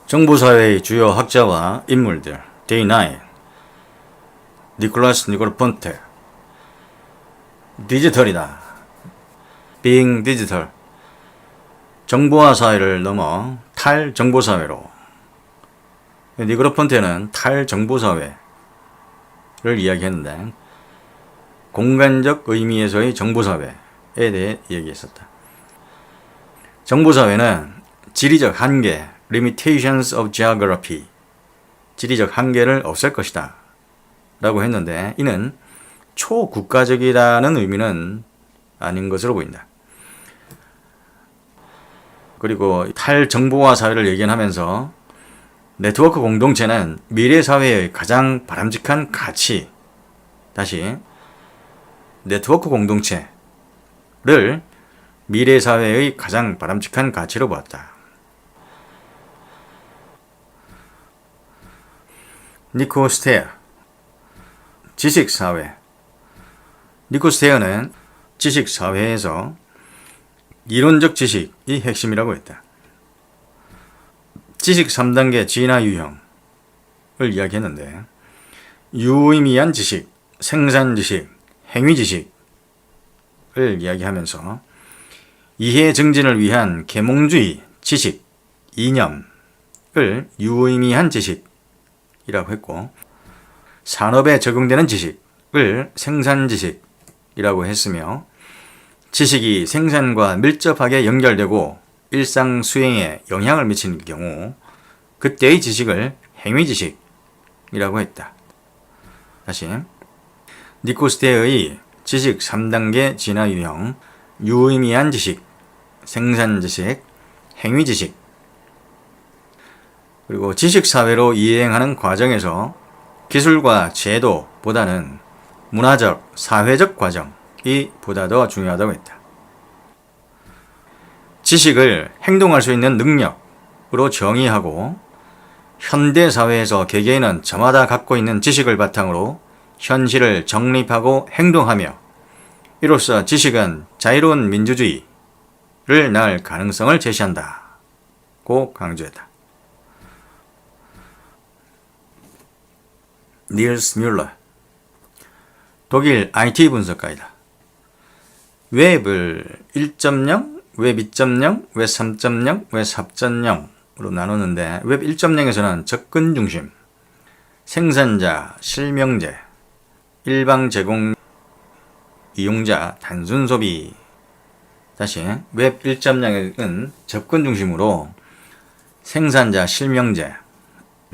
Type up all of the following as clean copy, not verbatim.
정보사회의 주요 학자와 인물들 Day 9 니콜라스 니콜폰테 디지털이다. Being Digital 정보화 사회를 넘어 탈정보사회로 니콜폰테는 탈정보사회를 이야기했는데 공간적 의미에서의 정보사회에 대해 이야기했었다. 정보사회는 지리적 한계 Limitations of Geography 지리적 한계를 없앨 것이다 라고 했는데 이는 초국가적이라는 의미는 아닌 것으로 보인다. 그리고 탈정보화 사회를 예견하면서 네트워크 공동체는 미래사회의 가장 바람직한 가치 다시 네트워크 공동체를 미래사회의 가장 바람직한 가치로 보았다. 니코 스테어 지식사회 니코 스테어는 지식사회에서 이론적 지식이 핵심이라고 했다. 지식 3단계 진화 유형을 이야기했는데 유의미한 지식, 생산 지식, 행위 지식을 이야기하면서 이해 증진을 위한 계몽주의 지식, 이념을 유의미한 지식이라고 했고 산업에 적용되는 지식을 생산 지식이라고 했으며 지식이 생산과 밀접하게 연결되고 일상 수행에 영향을 미치는 경우 그때의 지식을 행위지식이라고 했다. 다시 니코스테의 지식 3단계 진화 유형 유의미한 지식, 생산지식, 행위지식 그리고 지식사회로 이행하는 과정에서 기술과 제도보다는 문화적, 사회적 과정이 보다 더 중요하다고 했다. 지식을 행동할 수 있는 능력으로 정의하고 현대사회에서 개개인은 저마다 갖고 있는 지식을 바탕으로 현실을 정립하고 행동하며 이로써 지식은 자유로운 민주주의를 낳을 가능성을 제시한다고 강조했다. 닐스 뮬러 독일 IT 분석가이다. 웹을 1.0, 웹 2.0, 웹 3.0, 웹 4.0으로 나누는데 웹 1.0에서는 접근 중심, 생산자, 실명제, 일방 제공, 이용자, 단순 소비 다시 웹 1.0은 접근 중심으로 생산자, 실명제,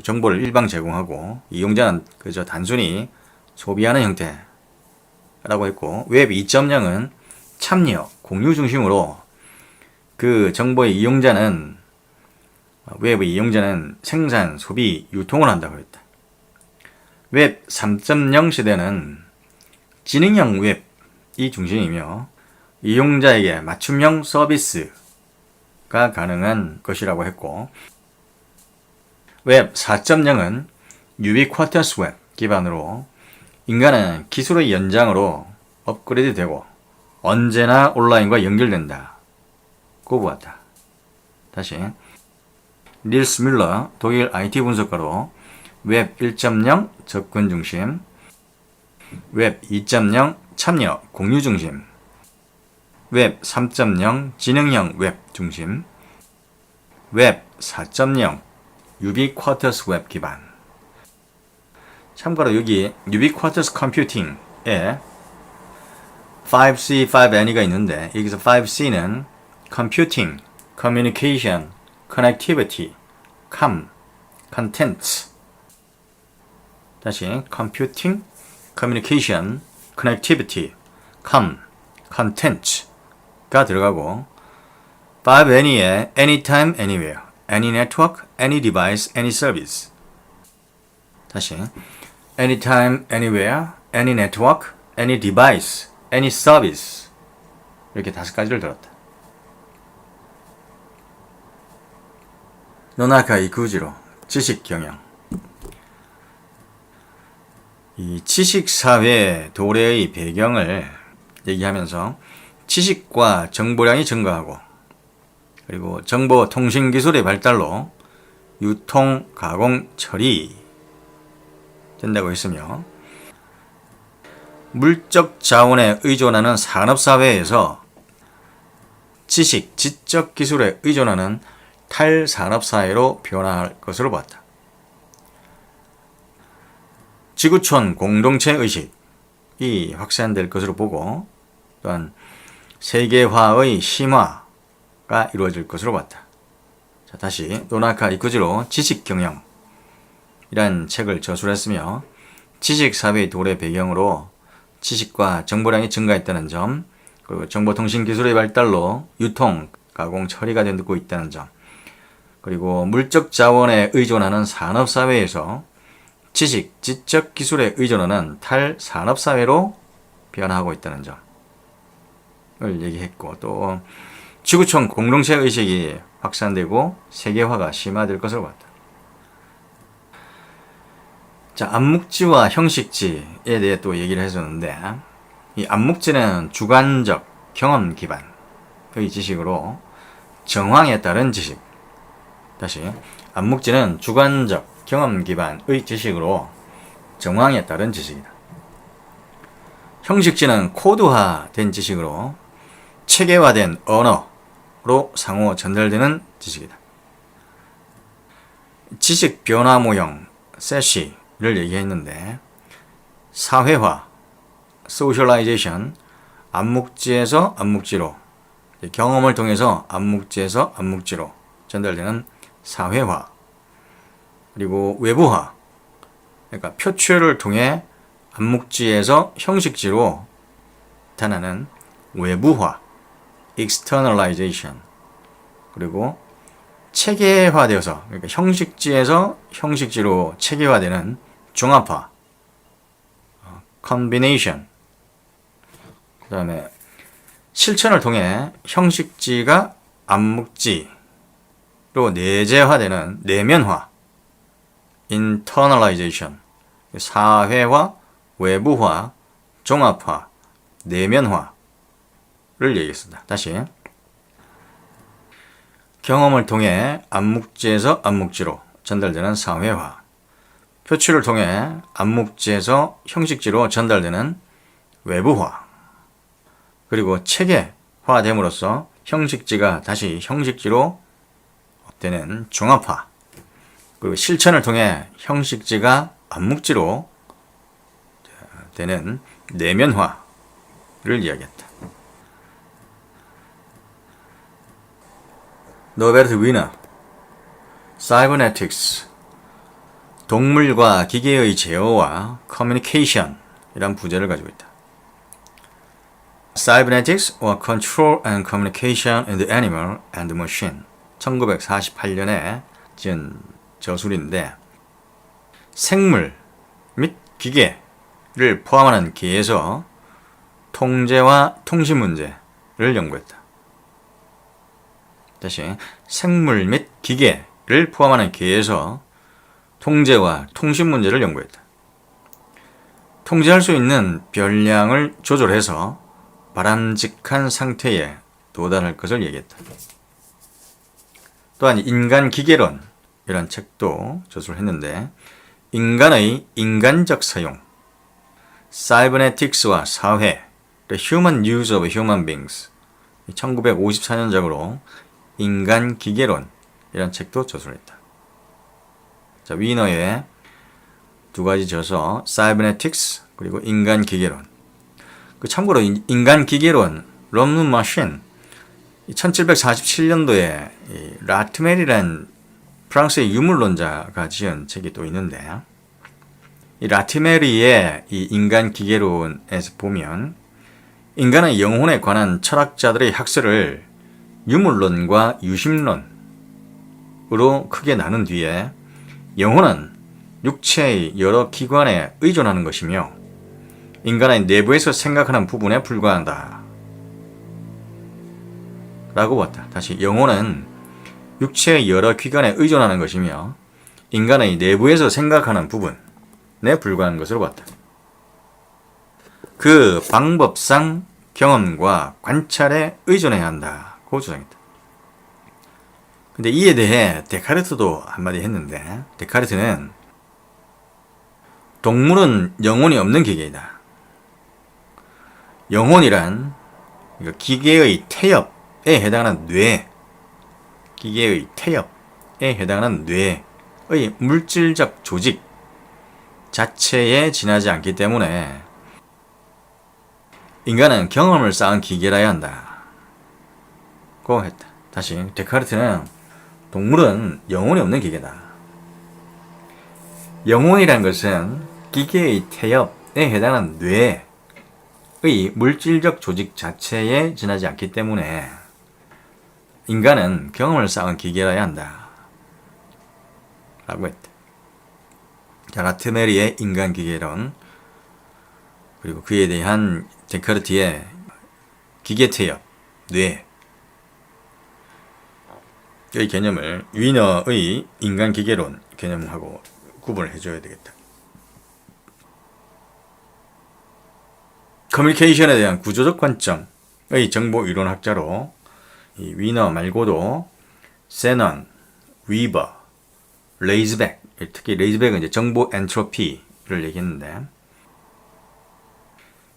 정보를 일방 제공하고 이용자는 그저 단순히 소비하는 형태라고 했고 웹 2.0은 참여, 공유 중심으로 그 정보의 이용자는 웹의 이용자는 생산, 소비, 유통을 한다고 했다. 웹 3.0 시대는 지능형 웹이 중심이며 이용자에게 맞춤형 서비스가 가능한 것이라고 했고 웹 4.0은 유비쿼터스 웹 기반으로 인간은 기술의 연장으로 업그레이드 되고 언제나 온라인과 연결된다고 보았다. 다시 닐스 뮬러 독일 IT 분석가로 웹 1.0 접근 중심, 웹 2.0 참여 공유 중심, 웹 3.0 지능형 웹 중심, 웹 4.0 유비쿼터스 웹 기반. 참고로 여기 유비쿼터스 컴퓨팅에 5C, 5N이가 있는데 여기서 5C는 Computing, Communication, Connectivity, Content 다시 Computing, Communication, Connectivity, Content가 들어가고 5N이에 Anytime, Anywhere, Any Network, Any Device, Any Service 다시 Anytime, Anywhere, Any Network, Any Device, Any Service 이렇게 5가지를 들었다. 노나카이 구지로 지식 경영 이 지식사회 도래의 배경을 얘기하면서 지식과 정보량이 증가하고 그리고 정보통신기술의 발달로 유통, 가공, 처리 된다고 했으며 물적 자원에 의존하는 산업사회에서 지식, 지적 기술에 의존하는 탈산업사회로 변화할 것으로 봤다. 지구촌 공동체 의식이 확산될 것으로 보고 또한 세계화의 심화가 이루어질 것으로 봤다. 자, 다시 노나카 이쿠지로 지식경영이란 책을 저술했으며 지식사회의 도래 배경으로 지식과 정보량이 증가했다는 점, 그리고 정보통신기술의 발달로 유통, 가공, 처리가 되고 있다는 점, 그리고 물적 자원에 의존하는 산업사회에서 지식, 지적 기술에 의존하는 탈산업사회로 변화하고 있다는 점을 얘기했고, 또 지구촌 공동체 의식이 확산되고 세계화가 심화될 것으로 봤다. 자, 암묵지와 형식지에 대해 또 얘기를 했었는데, 이 암묵지는 주관적 경험 기반의 지식으로 정황에 따른 지식. 다시, 암묵지는 주관적 경험 기반의 지식으로 정황에 따른 지식이다. 형식지는 코드화된 지식으로 체계화된 언어로 상호 전달되는 지식이다. 지식 변화 모형, 세시를 얘기했는데, 사회화, 소셜라이제이션, 암묵지에서 암묵지로, 경험을 통해서 암묵지에서 암묵지로 전달되는 사회화, 그리고 외부화, 그러니까 표출을 통해 암묵지에서 형식지로 나타나는 외부화, externalization, 그리고 체계화되어서, 그러니까 형식지에서 형식지로 체계화되는 종합화, combination, 그 다음에 실천을 통해 형식지가 암묵지로 내재화되는 내면화, internalization, 사회화, 외부화, 종합화, 내면화를 얘기했습니다. 다시, 경험을 통해 암묵지에서 암묵지로 전달되는 사회화, 표출을 통해 암묵지에서 형식지로 전달되는 외부화, 그리고 체계화됨으로써 형식지가 다시 형식지로 되는 종합화, 그리고 실천을 통해 형식지가 암묵지로 되는 내면화를 이야기했다. 노베르트 위너, Cybernetics, 동물과 기계의 제어와 Communication 이란 부제를 가지고 있다. Cybernetics or Control and Communication in the Animal and the Machine, 1948년에 지은 저술인데, 생물 및 기계를 포함하는 기에서 통제와 통신 문제를 연구했다. 다시, 생물 및 기계를 포함하는 기에서 통제와 통신 문제를 연구했다. 통제할 수 있는 변량을 조절해서 바람직한 상태에 도달할 것을 얘기했다. 또한 인간기계론이라는 책도 저술했는데, 인간의 인간적 사용, Cybernetics와 사회, The Human Use of Human Beings, 1954년작으로 인간기계론이라는 책도 저술했다. 자, 위너의 두 가지 저서, Cybernetics 그리고 인간기계론. 참고로 인간기계론, 럼눈 마신, 1747년도에 라트멜이라는 프랑스의 유물론자가 지은 책이 또 있는데, 이 라트메리의 이 인간기계론에서 보면 인간의 영혼에 관한 철학자들의 학설을 유물론과 유심론으로 크게 나눈 뒤에, 영혼은 육체의 여러 기관에 의존하는 것이며 인간의 내부에서 생각하는 부분에 불과한다 라고 봤다. 다시, 영혼은 육체의 여러 기관에 의존하는 것이며 인간의 내부에서 생각하는 부분에 불과한 것으로 봤다. 그 방법상 경험과 관찰에 의존해야 한다고 주장했다. 근데 이에 대해 데카르트도 한마디 했는데, 데카르트는 동물은 영혼이 없는 기계이다. 영혼이란 기계의 태엽에 해당하는 뇌, 기계의 태엽에 해당하는 뇌의 물질적 조직 자체에 지나지 않기 때문에 인간은 경험을 쌓은 기계라야 한다. 고 했다. 다시, 데카르트는 동물은 영혼이 없는 기계다. 영혼이란 것은 기계의 태엽에 해당하는 뇌의 물질적 조직 자체에 지나지 않기 때문에 인간은 경험을 쌓은 기계라야 한다. 라고 했다. 자, 라트메리의 인간기계론, 그리고 그에 대한 데카르트의 기계태엽, 뇌, 이 개념을 위너의 인간기계론 개념하고 구분을 해줘야 되겠다. 커뮤니케이션에 대한 구조적 관점의 정보이론학자로 이 위너 말고도 세넌, 위버, 레이즈백, 특히 레이즈백은 이제 정보 엔트로피를 얘기했는데,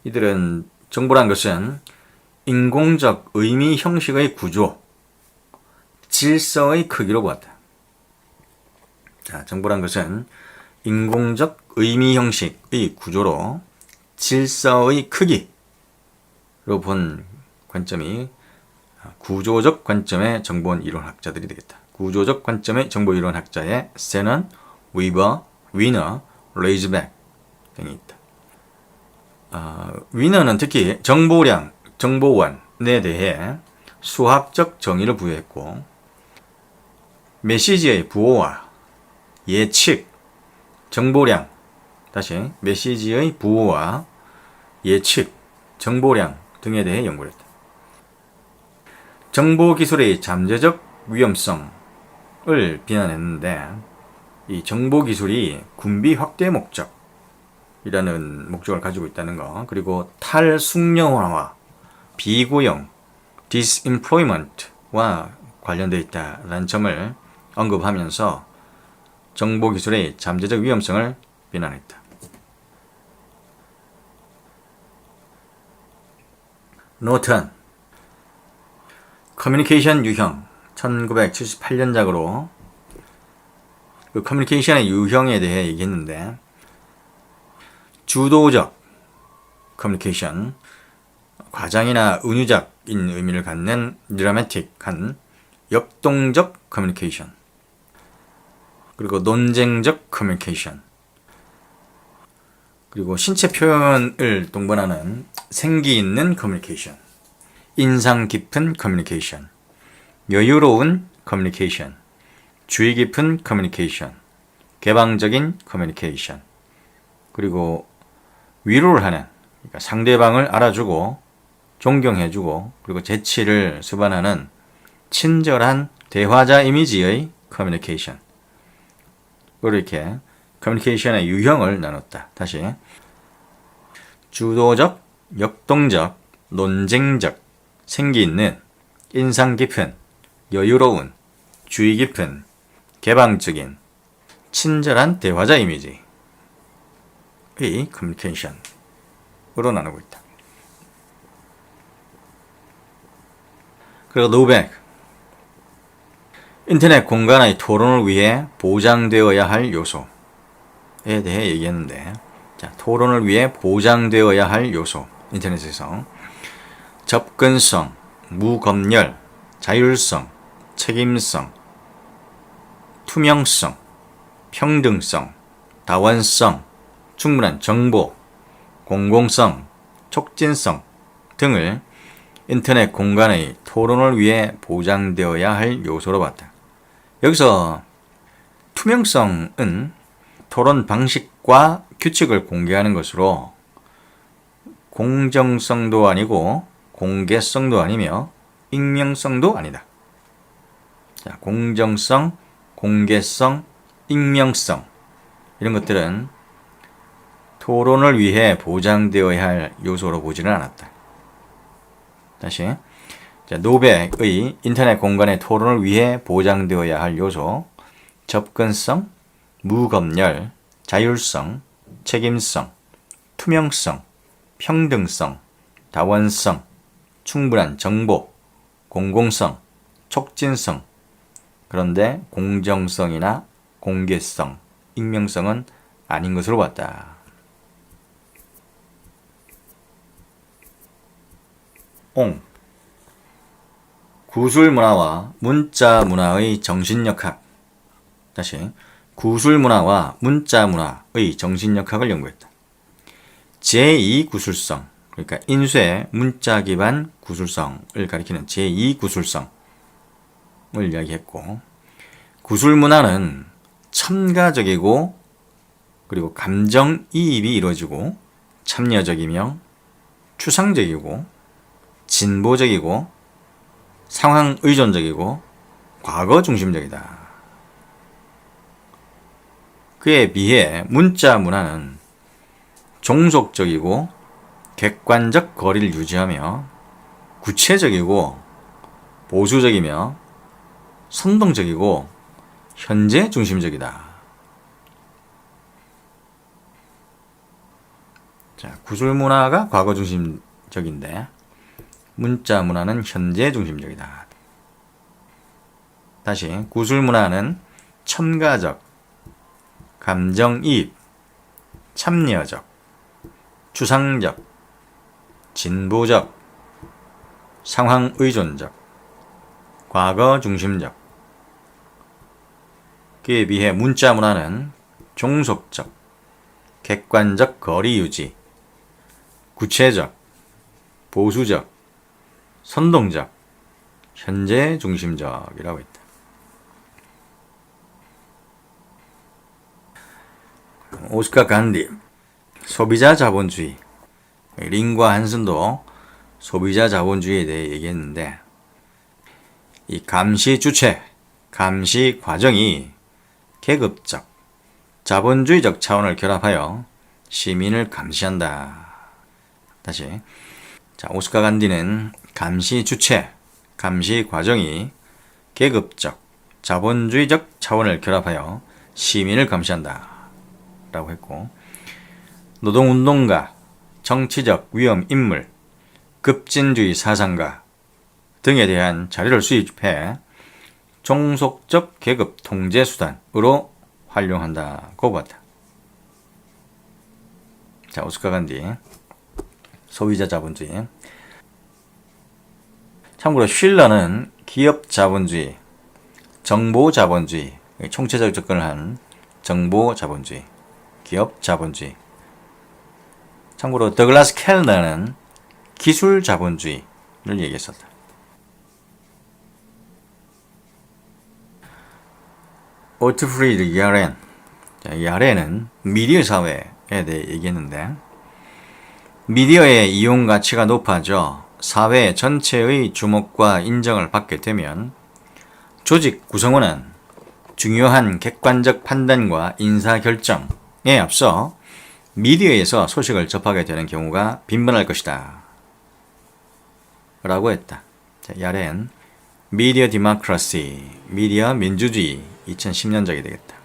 이들은 정보란 것은 인공적 의미 형식의 구조, 질서의 크기로 보았다. 자, 정보란 것은 인공적 의미 형식의 구조로 질서의 크기로 본 관점이 구조적 관점의 정보원 이론학자들이 되겠다. 구조적 관점의 정보 이론학자의 세넌, 위버, 위너, 레이즈백 등이 있다. 위너는 특히 정보량, 정보원에 대해 수학적 정의를 부여했고, 메시지의 부호와 예측, 정보량, 다시 메시지의 부호와 예측, 정보량 등에 대해 연구를 했다. 정보기술의 잠재적 위험성을 비난했는데, 이 정보기술이 군비 확대 목적이라는 목적을 가지고 있다는 거, 그리고 탈숙녀화와 비고용, disemployment와 관련되어 있다는 점을 언급하면서 정보기술의 잠재적 위험성을 비난했다. 노턴, 커뮤니케이션 유형, 1978년작으로 그 커뮤니케이션의 유형에 대해 얘기했는데, 주도적 커뮤니케이션, 과장이나 은유적인 의미를 갖는 드라마틱한 역동적 커뮤니케이션, 그리고 논쟁적 커뮤니케이션, 그리고 신체 표현을 동반하는 생기 있는 커뮤니케이션, 인상 깊은 커뮤니케이션, 여유로운 커뮤니케이션, 주의 깊은 커뮤니케이션, 개방적인 커뮤니케이션, 그리고 위로를 하는, 그러니까 상대방을 알아주고 존경해주고 그리고 재치를 수반하는 친절한 대화자 이미지의 커뮤니케이션, 이렇게 커뮤니케이션의 유형을 나눴다. 다시, 주도적, 역동적, 논쟁적, 생기 있는, 인상 깊은, 여유로운, 주의 깊은, 개방적인, 친절한 대화자 이미지의 커뮤니케이션으로 나누고 있다. 그리고 노백, 인터넷 공간의 토론을 위해 보장되어야 할 요소에 대해 얘기했는데, 자, 토론을 위해 보장되어야 할 요소, 인터넷에서 접근성, 무검열, 자율성, 책임성, 투명성, 평등성, 다원성, 충분한 정보, 공공성, 촉진성 등을 인터넷 공간의 토론을 위해 보장되어야 할 요소로 봤다. 여기서 투명성은 토론 방식과 규칙을 공개하는 것으로 공정성도 아니고 공개성도 아니며 익명성도 아니다. 자, 공정성, 공개성, 익명성, 이런 것들은 토론을 위해 보장되어야 할 요소로 보지는 않았다. 다시, 자, 노백의 인터넷 공간의 토론을 위해 보장되어야 할 요소, 접근성, 무검열, 자율성, 책임성, 투명성, 평등성, 다원성, 충분한 정보, 공공성, 촉진성. 그런데 공정성이나 공개성, 익명성은 아닌 것으로 봤다. 옹. 구술문화와 문자문화의 정신역학. 다시 구술문화와 문자문화의 정신역학을 연구했다. 제2구술성, 그러니까 인쇄 문자 기반 구술성을 가리키는 제2구술성을 이야기했고, 구술문화는 첨가적이고 그리고 감정이입이 이루어지고 참여적이며 추상적이고 진보적이고 상황의존적이고 과거 중심적이다. 그에 비해 문자 문화는 종속적이고 객관적 거리를 유지하며 구체적이고 보수적이며 선동적이고 현재 중심적이다. 자, 구술 문화가 과거 중심적인데 문자 문화는 현재 중심적이다. 다시 구술 문화는 첨가적, 감정이입, 참여적, 추상적, 진보적, 상황의존적, 과거 중심적. 그에 비해 문자 문화는 종속적, 객관적 거리 유지, 구체적, 보수적, 선동적, 현재 중심적이라고 했다. 오스카 간디, 소비자 자본주의. 린과 한슨도 소비자 자본주의에 대해 얘기했는데, 이 감시 주체, 감시 과정이 계급적, 자본주의적 차원을 결합하여 시민을 감시한다. 다시, 자, 오스카 간디는 감시 주체, 감시 과정이 계급적, 자본주의적 차원을 결합하여 시민을 감시한다. 라고 했고, 노동운동가, 정치적 위험 인물, 급진주의 사상가 등에 대한 자료를 수집해 종속적 계급 통제 수단으로 활용한다고 봤다. 자, 오스카 간디, 소비자 자본주의. 참고로 쉴러는 기업 자본주의, 정보 자본주의, 총체적 접근을 한 정보 자본주의, 기업 자본주의. 참고로 더글라스 켈너는 기술 자본주의를 얘기했었다. 오트프리드 야렌. 야렌은 미디어 사회에 대해 얘기했는데, 미디어의 이용 가치가 높아져 사회 전체의 주목과 인정을 받게 되면 조직 구성원은 중요한 객관적 판단과 인사결정에 앞서 미디어에서 소식을 접하게 되는 경우가 빈번할 것이다. 라고 했다. 자, 야렌, 미디어 디모크라시, 미디어 민주주의, 2010년작이 되겠다.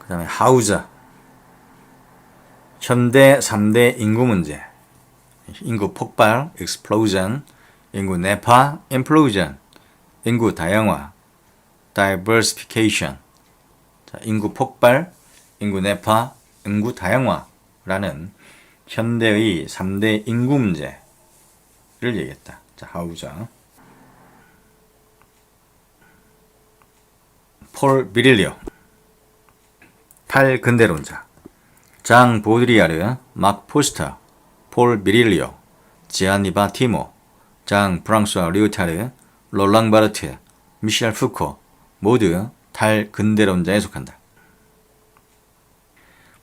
그 다음에 하우저, 현대 3대 인구 문제, 인구 폭발, explosion, 인구 내파, implosion, 인구 다양화, diversification. 자, 인구 폭발, 인구 내파, 인구 다양화라는 현대의 3대 인구 문제를 얘기했다. 자, 하우저. 폴 비릴리오, 탈근대론자. 장 보드리아르, 막 포스터, 폴 비릴리오, 지안니 바티모, 장 프랑스와 류타르, 롤랑 바르트, 미셸 푸코 모두 탈근대론자에 속한다.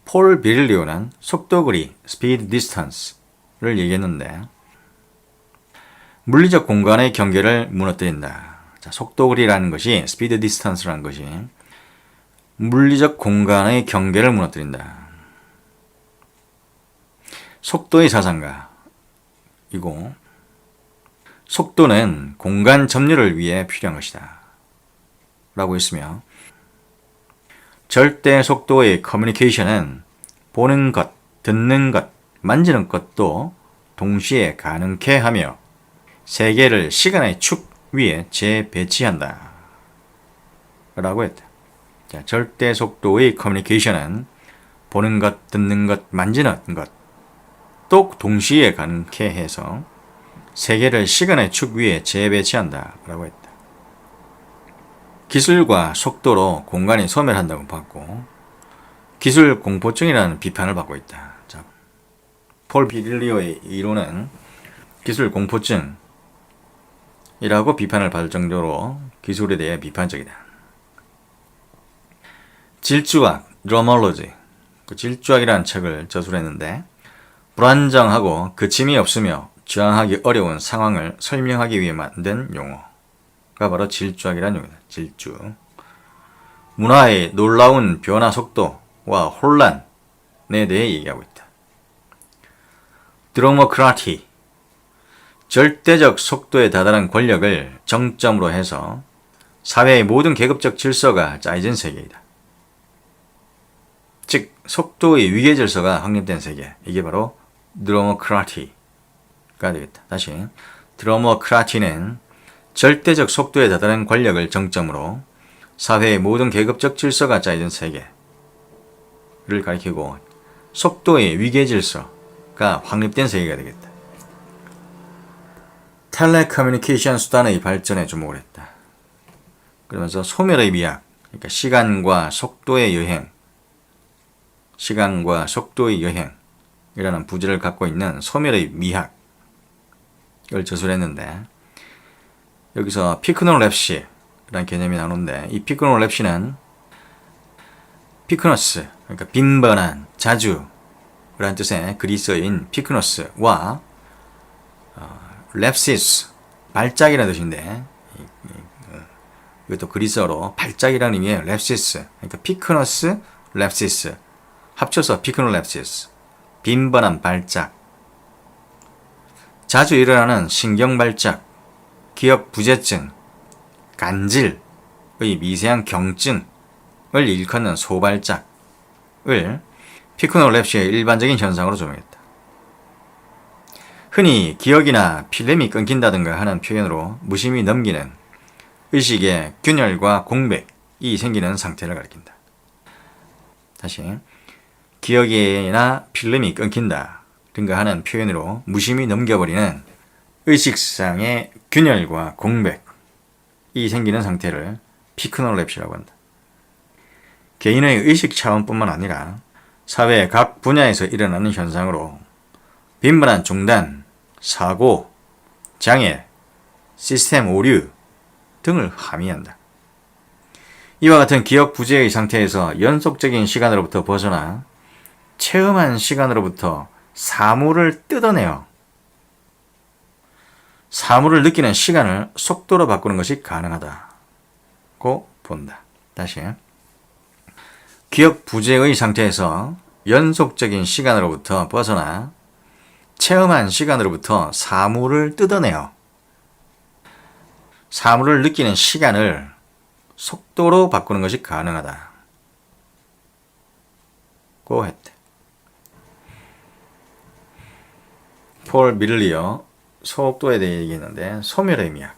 폴 비릴리오는 속도거리, speed distance를 얘기했는데, 물리적 공간의 경계를 무너뜨린다. 자, 속도거리라는 것이, speed distance라는 것이 물리적 공간의 경계를 무너뜨린다. 속도의 자산가이고 속도는 공간 점유를 위해 필요한 것이다 라고 했으며 절대 속도의 커뮤니케이션은 보는 것, 듣는 것, 만지는 것도 동시에 가능케 하며 세계를 시간의 축 위에 재배치한다 라고 했다. 자, 절대 속도의 커뮤니케이션은 보는 것, 듣는 것, 만지는 것 또 동시에 가능케 해서 세계를 시간의 축 위에 재배치한다 라고 했다. 기술과 속도로 공간이 소멸한다고 봤고 기술 공포증이라는 비판을 받고 있다. 자, 폴 비릴리오의 이론은 기술 공포증이라고 비판을 받을 정도로 기술에 대해 비판적이다. 질주학, 드러멀로지, 그 질주학이라는 책을 저술했는데 불안정하고 그침이 없으며 저항하기 어려운 상황을 설명하기 위해 만든 용어가 바로 질주학이라는 용어다. 질주. 문화의 놀라운 변화 속도와 혼란에 대해 얘기하고 있다. 드모크라티, 절대적 속도에 다다른 권력을 정점으로 해서 사회의 모든 계급적 질서가 짜여진 세계이다. 즉 속도의 위계 질서가 확립된 세계, 이게 바로 드모크라티가 되겠다. 다시, 드모크라티는 절대적 속도에 다다른 권력을 정점으로 사회의 모든 계급적 질서가 짜여진 세계를 가리키고 속도의 위계 질서가 확립된 세계가 되겠다. 텔레커뮤니케이션 수단의 발전에 주목을 했다. 그러면서 소멸의 미학, 그러니까 시간과 속도의 여행이라는 부제를 갖고 있는 소멸의 미학을 저술했는데 여기서 피크노랩시라는 개념이 나오는데 이 피크노랩시는 피크노스, 그러니까 빈번한, 자주 라는 뜻의 그리스어인 피크노스와 랩시스, 발작이라는 뜻인데 이것도 그리스어로 발작이라는 의미의 랩시스, 그러니까 피크노스, 랩시스 합쳐서 피크노랩시스, 빈번한 발작, 자주 일어나는 신경발작, 기억 부재증, 간질의 미세한 경증을 일컫는 소발작을 피크노랩시의 일반적인 현상으로 조명했다. 흔히 기억이나 필름이 끊긴다든가 하는 표현으로 무심히 넘기는 의식의 균열과 공백이 생기는 상태를 가리킨다. 다시, 기억이나 필름이 끊긴다든가 하는 표현으로 무심히 넘겨버리는 의식상의 균열과 공백이 생기는 상태를 피크노랩시라고 한다. 개인의 의식 차원뿐만 아니라 사회의 각 분야에서 일어나는 현상으로 빈번한 중단, 사고, 장애, 시스템 오류 등을 함의한다. 이와 같은 기억 부재의 상태에서 연속적인 시간으로부터 벗어나 체험한 시간으로부터 사물을 뜯어내어 사물을 느끼는 시간을 속도로 바꾸는 것이 가능하다고 본다. 다시, 기억 부재의 상태에서 연속적인 시간으로부터 벗어나 체험한 시간으로부터 사물을 뜯어내어 사물을 느끼는 시간을 속도로 바꾸는 것이 가능하다고 했대. 폴 미를리어 속도에 대해 얘기했는데 소멸의 미학.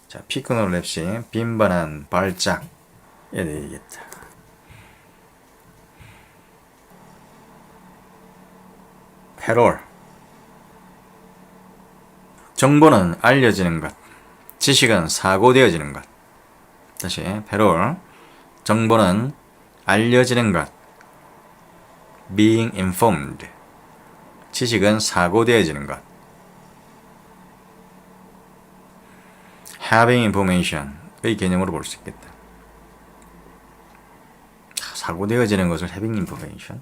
자, 피크노랩시 빈번한 발작에 대해 얘기했다. 패롤, 정보는 알려지는 것, 지식은 사고되어지는 것. 다시, 패롤, 정보는 알려지는 것, being informed, 지식은 사고되어지는 것, having information의 개념으로 볼 수 있겠다. 사고되어지는 것을 having information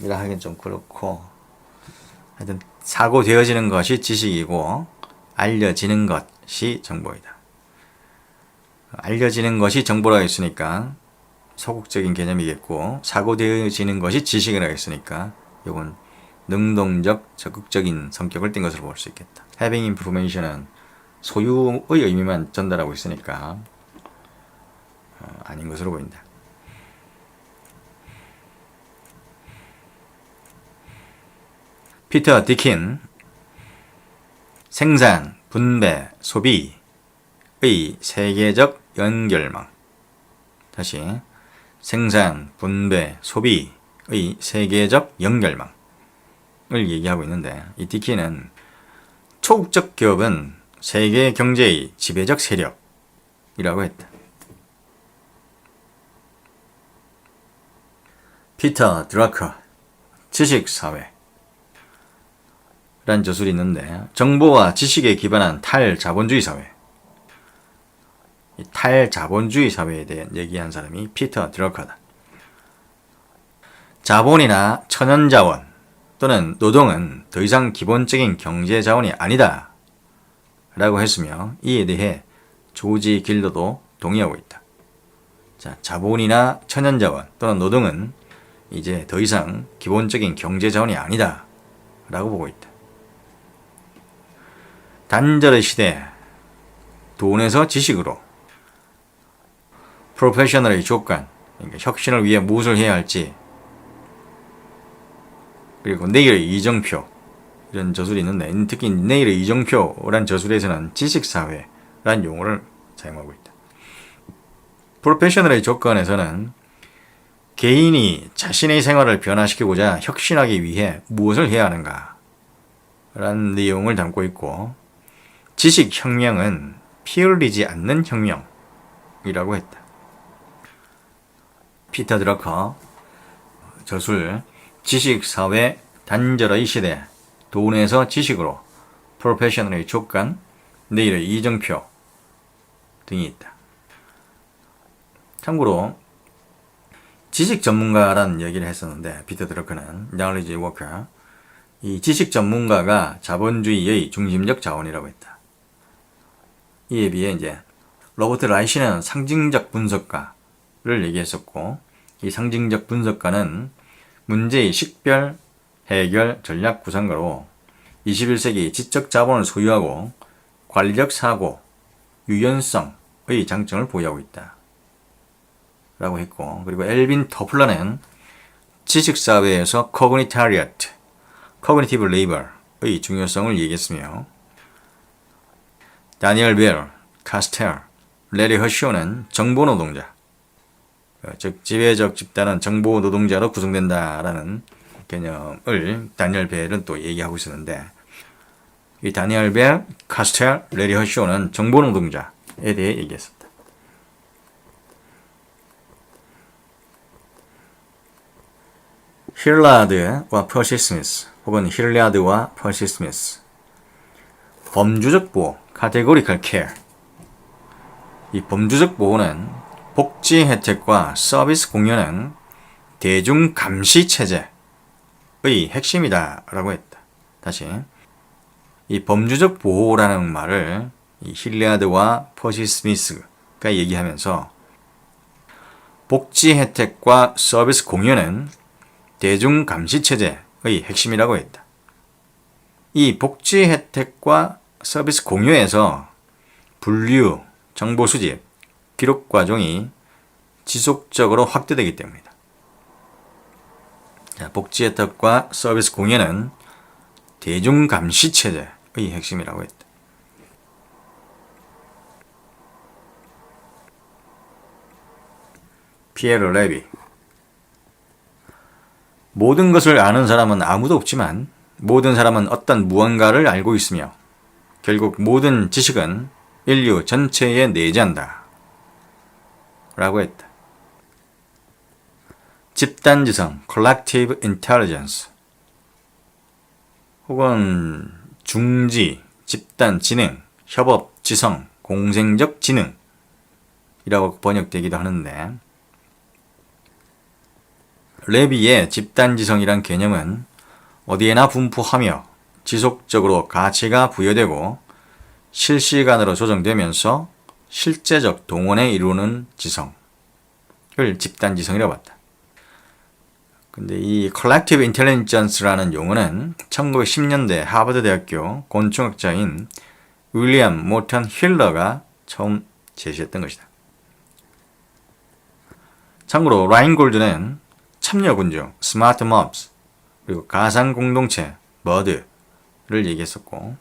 이라 하긴 좀 그렇고, 하여튼 사고되어지는 것이 지식이고 알려지는 것이 정보이다. 알려지는 것이 정보라고 했으니까 소극적인 개념이겠고, 사고되어지는 것이 지식이라고 했으니까 이건 능동적, 적극적인 성격을 띈 것으로 볼 수 있겠다. having information은 소유의 의미만 전달하고 있으니까 아닌 것으로 보인다. 피터 디킨, 생산, 분배, 소비의 세계적 연결망. 다시, 생산, 분배, 소비의 세계적 연결망을 얘기하고 있는데, 이 디킨은 초국적 기업은 세계 경제의 지배적 세력이라고 했다. 피터 드러커, 지식사회 라는 저술이 있는데, 정보와 지식에 기반한 탈자본주의 사회. 이 탈자본주의 사회에 대해 얘기한 사람이 피터 드러커다. 자본이나 천연자원 또는 노동은 더 이상 기본적인 경제자원이 아니다 라고 했으며, 이에 대해 조지 길더도 동의하고 있다. 자, 자본이나 천연자원 또는 노동은 이제 더 이상 기본적인 경제자원이 아니다 라고 보고 있다. 단절의 시대, 돈에서 지식으로, 프로페셔널의 조건, 그러니까 혁신을 위해 무엇을 해야 할지, 그리고 내일의 이정표, 이런 저술이 있는데, 특히 내일의 이정표란 저술에서는 지식사회라는 용어를 사용하고 있다. 프로페셔널의 조건에서는 개인이 자신의 생활을 변화시키고자 혁신하기 위해 무엇을 해야 하는가 라는 내용을 담고 있고, 지식혁명은 피 흘리지 않는 혁명이라고 했다. 피터 드러커 저술, 지식사회 단절의 시대, 돈에서 지식으로, 프로페셔널의 조건, 내일의 이정표 등이 있다. 참고로 지식 전문가라는 얘기를 했었는데, 피터 드러커는 knowledge worker, 이 지식 전문가가 자본주의의 중심적 자원이라고 했다. 이에 비해 이제 로버트 라이시는 상징적 분석가를 얘기했었고, 이 상징적 분석가는 문제의 식별, 해결, 전략 구상가로 21세기 지적 자본을 소유하고 관리적 사고, 유연성의 장점을 보유하고 있다 라고 했고, 그리고 엘빈 토플러는 지식사회에서 cognitariat, cognitive labor의 중요성을 얘기했으며, 다니엘 벨, 카스텔, 레리 허쇼는 정보노동자, 즉 지배적 집단은 정보노동자로 구성된다라는 개념을 다니엘 벨은 또 얘기하고 있었는데, 이 다니엘 벨, 카스텔, 레리 허쇼는 정보노동자에 대해 얘기했습니다. 힐라드와 퍼시 스미스, 혹은 힐리아드와 퍼시 스미스, 범주적 보호, categorical care. 이 범주적 보호는 복지 혜택과 서비스 공여는 대중 감시 체제의 핵심이다 라고 했다. 다시, 이 범주적 보호라는 말을 이 힐리아드와 퍼시 스미스가 얘기하면서, 복지 혜택과 서비스 공여는 대중 감시 체제의 핵심이라고 했다. 이 복지 혜택과 서비스 공유에서 분류, 정보 수집, 기록 과정이 지속적으로 확대되기 때문이다. 자, 복지 혜택과 서비스 공유는 대중 감시 체제의 핵심이라고 했다. 피에르 레비, 모든 것을 아는 사람은 아무도 없지만 모든 사람은 어떤 무언가를 알고 있으며 결국 모든 지식은 인류 전체에 내재한다 라고 했다. 집단지성, collective intelligence, 혹은 중지, 집단 지능, 협업 지성, 공생적 지능이라고 번역되기도 하는데, 레비의 집단지성이란 개념은 어디에나 분포하며 지속적으로 가치가 부여되고 실시간으로 조정되면서 실제적 동원에 이루는 지성을 집단지성이라고 봤다. 근데 이 Collective Intelligence라는 용어는 1910년대 하버드 대학교 곤충학자인 윌리엄 모턴 힐러가 처음 제시했던 것이다. 참고로 라인골드는 참여군중, 스마트 몹스, 그리고 가상 공동체, 머드를 얘기했었고,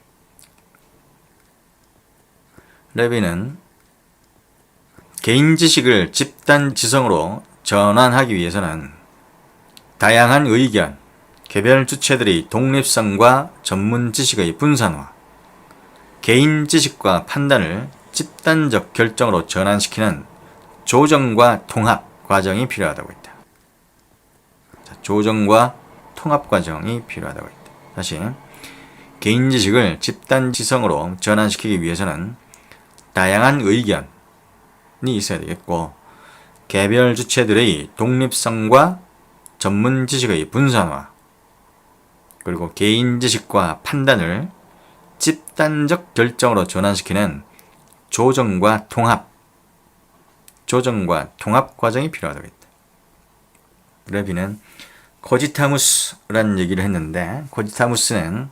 레비는 개인 지식을 집단 지성으로 전환하기 위해서는 다양한 의견, 개별 주체들의 독립성과 전문 지식의 분산화, 개인 지식과 판단을 집단적 결정으로 전환시키는 조정과 통합 과정이 필요하다고 했다. 조정과 통합 과정이 필요하다고 했다. 다시, 개인 지식을 집단 지성으로 전환시키기 위해서는 다양한 의견이 있어야 되겠고, 개별 주체들의 독립성과 전문 지식의 분산화, 그리고 개인 지식과 판단을 집단적 결정으로 전환시키는 조정과 통합 과정이 필요하다고 했다. 레비는 코지타무스라는 얘기를 했는데, 코지타무스는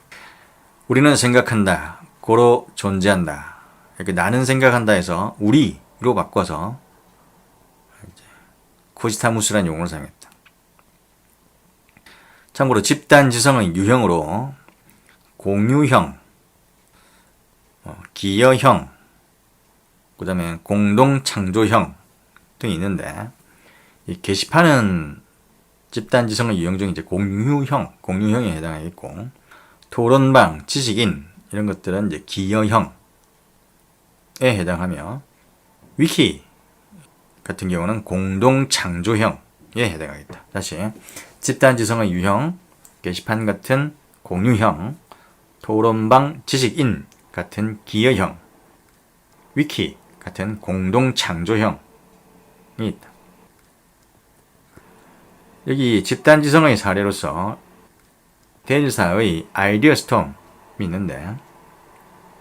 우리는 생각한다, 고로 존재한다, 이렇게 나는 생각한다 해서 우리로 바꿔서 코지타무스라는 용어를 사용했다. 참고로 집단 지성의 유형으로 공유형, 기여형, 그 다음에 공동창조형 등이 있는데, 이 게시판은 집단 지성의 유형 중에 이제 공유형에 해당하겠고, 토론방, 지식인 이런 것들은 이제 기여형에 해당하며, 위키 같은 경우는 공동창조형에 해당하겠다. 다시, 집단 지성의 유형, 게시판 같은 공유형, 토론방, 지식인 같은 기여형, 위키 같은 공동창조형이 있다. 여기 집단 지성의 사례로서 데일사의 아이디어 스톰이 있는데,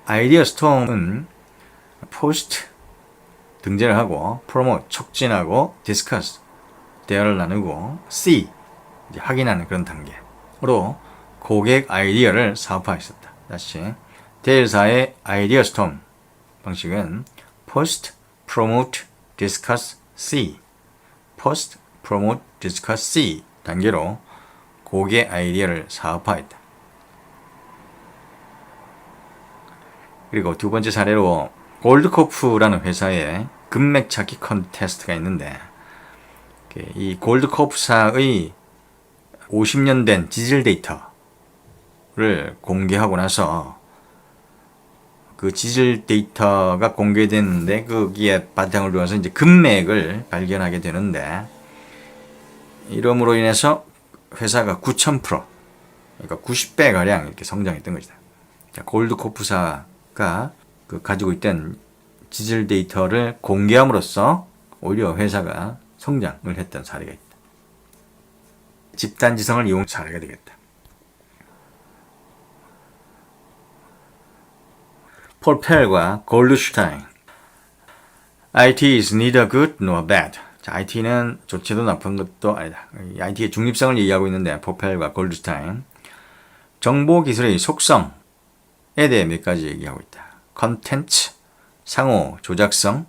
아이디어 스톰은 포스트 등재를 하고, 프로모트 촉진하고, 디스커스 대화를 나누고, C 확인하는 그런 단계로 고객 아이디어를 사업화했었다. 다시, 데일사의 아이디어 스톰 방식은 Post, Promote, Discuss, See, Post, Promote, Discuss, See 단계로 고객 아이디어를 사업화했다. 그리고 두 번째 사례로 골드코프라는 회사의 금맥 찾기 컨테스트가 있는데, 이 골드코프사의 50년 된 지질 데이터를 공개하고 나서 그 지질 데이터가 공개됐는데, 거기에 바탕을 두어서 이제 금맥을 발견하게 되는데, 이름으로 인해서 회사가 9,000%, 그러니까 90배 가량 이렇게 성장했던 것이다. 골드코프사가 가지고 있던 지질 데이터를 공개함으로써 오히려 회사가 성장을 했던 사례가 있다. 집단 지성을 이용 사례가 되겠다. 폴 펠과 골드슈타인. IT is neither good nor bad. 자, IT는 좋지도 나쁜 것도 아니다. IT의 중립성을 얘기하고 있는데, 폴 펠과 골드슈타인. 정보기술의 속성에 대해 몇 가지 얘기하고 있다. 컨텐츠, 상호 조작성,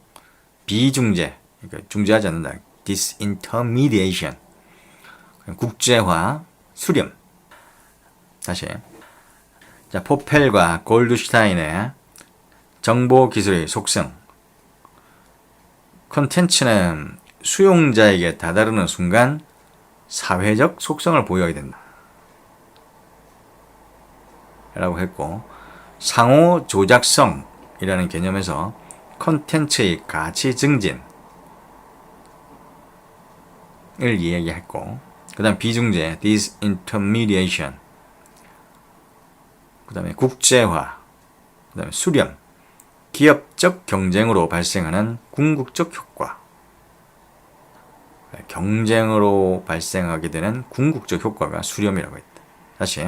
비중재, 그러니까 중재하지 않는다. disintermediation, 국제화, 수렴. 다시, 자, 포펠과 골드슈타인의 정보기술의 속성. 컨텐츠는 수용자에게 다다르는 순간 사회적 속성을 보여야 된다 라고 했고, 상호 조작성이라는 개념에서 컨텐츠의 가치 증진을 이야기했고, 그 다음 비중재, disintermediation, 그 다음에 국제화, 그 다음에 수렴, 기업적 경쟁으로 발생하는 궁극적 효과. 경쟁으로 발생하게 되는 궁극적 효과가 수렴이라고 했다. 다시,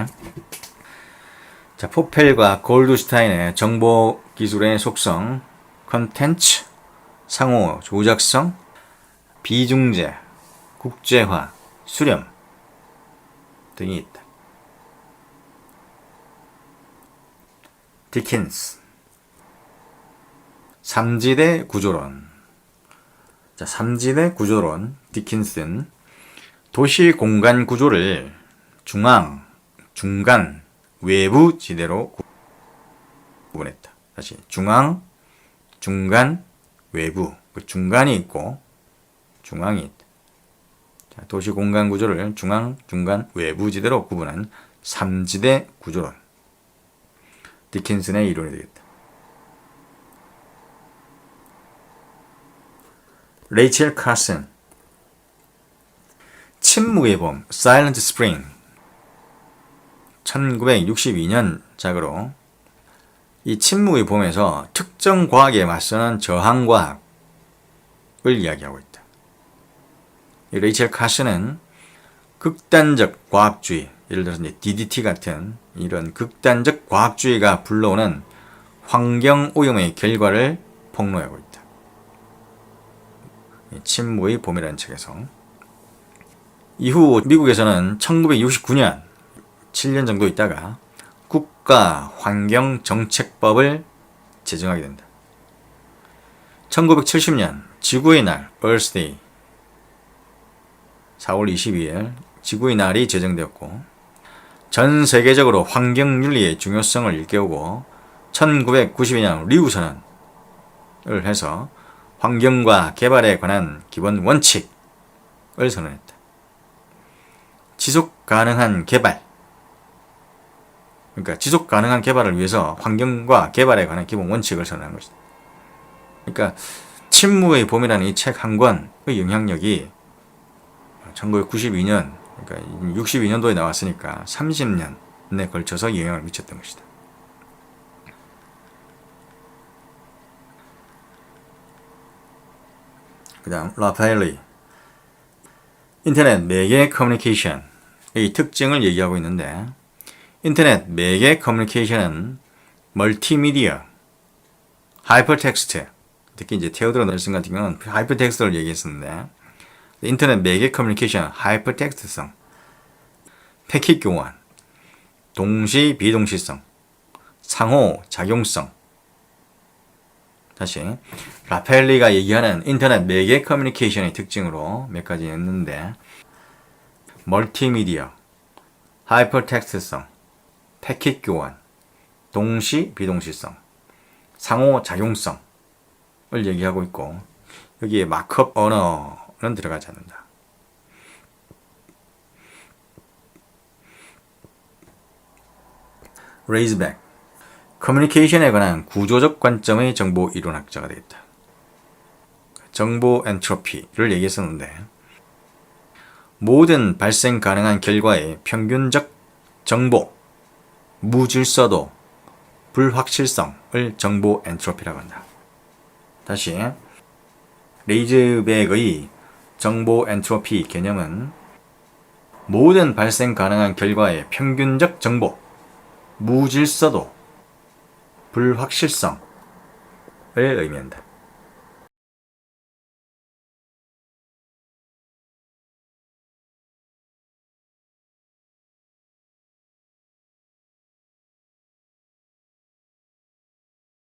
자, 포펠과 골드슈타인의 정보 기술의 속성, 컨텐츠, 상호 조작성, 비중재, 국제화, 수렴, 등이 있다. 디킨스 삼지대 구조론. 자, 삼지대 구조론. 디킨스는 도시 공간 구조를 중앙, 중간, 외부 지대로 구분했다. 다시 중앙, 중간, 외부. 그 중간이 있고 중앙이 있다. 자, 도시 공간 구조를 중앙, 중간, 외부 지대로 구분한 삼지대 구조론. 디킨슨의 이론이 되겠다. 레이첼 카슨 침묵의 봄 Silent Spring 1962년 작으로 이 침묵의 봄에서 특정 과학에 맞서는 저항과학을 이야기하고 있다. 이 레이첼 카슨은 극단적 과학주의, 예를 들어서 이제 DDT 같은 이런 극단적 과학주의가 불러오는 환경오염의 결과를 폭로하고 있다. 침묵의 봄이라는 책에서. 이후 미국에서는 1969년 7년 정도 있다가 국가환경정책법을 제정하게 된다. 1970년 지구의 날 Earth Day 4월 22일 지구의 날이 제정되었고 전 세계적으로 환경윤리의 중요성을 일깨우고 1992년 리우선언을 해서 환경과 개발에 관한 기본 원칙을 선언했다. 지속 가능한 개발. 그러니까 지속 가능한 개발을 위해서 환경과 개발에 관한 기본 원칙을 선언한 것이다. 그러니까 침묵의 봄이라는 이 책 한 권의 영향력이 1992년, 그러니까 62년도에 나왔으니까 30년에 걸쳐서 영향을 미쳤던 것이다. 그 다음 라파엘리 인터넷 매개 커뮤니케이션의 특징을 얘기하고 있는데 인터넷 매개 커뮤니케이션은 멀티미디어, 하이퍼텍스트, 특히 이제 테오도로 넬슨 같은 경우는 하이퍼텍스트를 얘기했었는데 인터넷 매개 커뮤니케이션 하이퍼텍스트성, 패킷 교환, 동시 비동시성, 상호 작용성. 다시 라펠리가 얘기하는 인터넷 매개 커뮤니케이션의 특징으로 몇 가지 있는데 멀티미디어, 하이퍼텍스트성, 패킷 교환, 동시 비동시성, 상호 작용성을 얘기하고 있고 여기에 마크업 언어는 들어가지 않는다. 레이즈백 커뮤니케이션에 관한 구조적 관점의 정보 이론학자가 되겠다. 정보 엔트로피를 얘기했었는데 모든 발생 가능한 결과의 평균적 정보, 무질서도, 불확실성을 정보 엔트로피라고 한다. 다시 레이즈백의 정보 엔트로피 개념은 모든 발생 가능한 결과의 평균적 정보, 무질서도, 불확실성을 의미한다.